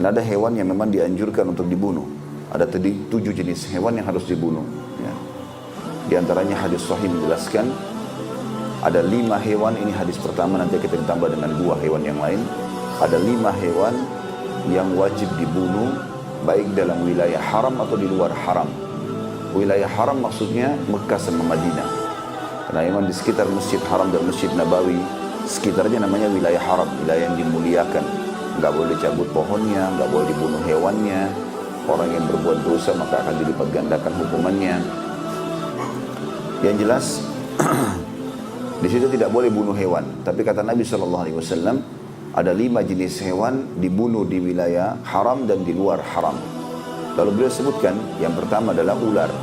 Dan ada hewan yang memang dianjurkan untuk dibunuh. Ada tadi 7 jenis hewan yang harus dibunuh. Ya. Di antaranya hadis sahih menjelaskan ada 5 hewan, ini hadis pertama, nanti kita ditambah dengan 2 hewan yang lain. Ada 5 hewan yang wajib dibunuh baik dalam wilayah haram atau di luar haram. Wilayah haram maksudnya Mekah sama Madinah. Karena memang di sekitar Masjid Haram dan Masjid Nabawi, sekitarnya namanya wilayah haram, wilayah yang dimuliakan. Nggak boleh cabut pohonnya, nggak boleh dibunuh hewannya. Orang yang berbuat dosa maka akan dilipat gandakan hukumannya. Yang jelas di situ tidak boleh bunuh hewan. Tapi kata Nabi SAW, ada 5 jenis hewan dibunuh di wilayah haram dan di luar haram. Lalu beliau sebutkan yang pertama adalah ular.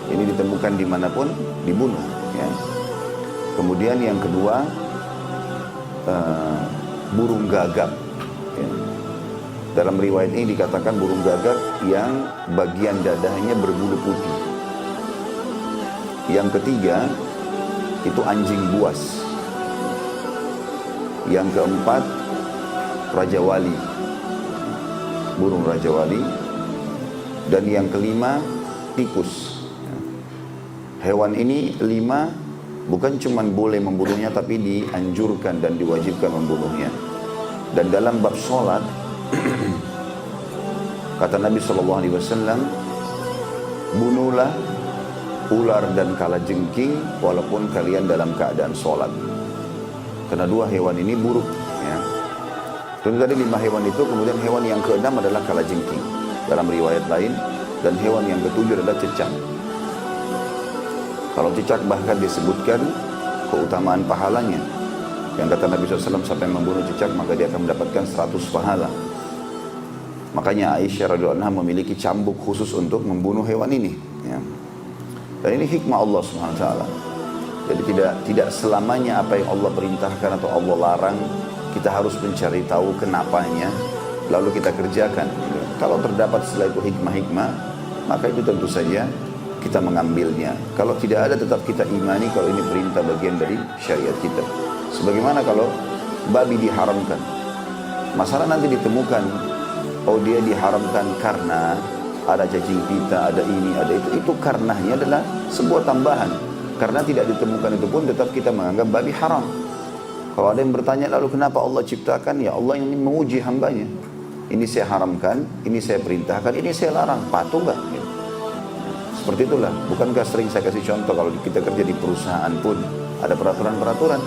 Ini ditemukan dimanapun dibunuh. Ya. Kemudian yang kedua burung gagak. Ya. Dalam riwayat ini dikatakan burung gagak yang bagian dadanya berbulu putih. Yang ketiga itu anjing buas. Yang keempat raja wali, burung raja wali. Dan yang kelima tikus. Hewan ini 5 bukan cuma boleh membunuhnya, tapi dianjurkan dan diwajibkan membunuhnya. Dan dalam bab sholat kata Nabi SAW, bunuhlah ular dan kalajengking walaupun kalian dalam keadaan sholat. Karena 2 hewan ini buruk. Ya. Itu tadi 5 hewan itu, kemudian hewan yang ke-6 adalah kalajengking dalam riwayat lain, dan hewan yang ke-7 adalah cecak. Kalau cicak bahkan disebutkan keutamaan pahalanya. Yang kata Nabi SAW, sampai membunuh cicak maka dia akan mendapatkan 100 pahala. Makanya Aisyah radhiyallahu anha memiliki cambuk khusus untuk membunuh hewan ini. Ya. Dan ini hikmah Allah SWT. Jadi tidak selamanya apa yang Allah perintahkan atau Allah larang kita harus mencari tahu kenapanya lalu kita kerjakan. Kalau terdapat setelah itu hikmah-hikmah, maka itu tentu saja kita mengambilnya. Kalau tidak ada, tetap kita imani kalau ini perintah bagian dari syariat kita. Sebagaimana kalau babi diharamkan, masalah nanti ditemukan, oh dia diharamkan karena ada cacing pita, ada ini, ada itu karenanya adalah sebuah tambahan. Karena tidak ditemukan itu pun tetap kita menganggap babi haram. Kalau ada yang bertanya lalu kenapa Allah ciptakan, ya Allah yang menguji hambanya. Ini saya haramkan, ini saya perintahkan, ini saya larang, patuh nggak? Seperti itulah. Bukankah sering saya kasih contoh kalau kita kerja di perusahaan pun ada peraturan-peraturan.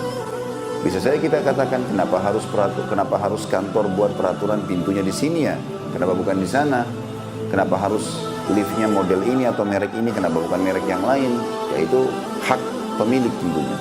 Bisa saja kita katakan kenapa harus kantor buat peraturan pintunya di sini ya? Kenapa bukan di sana? Kenapa harus liftnya model ini atau merek ini? Kenapa bukan merek yang lain? Yaitu hak pemilik tentunya.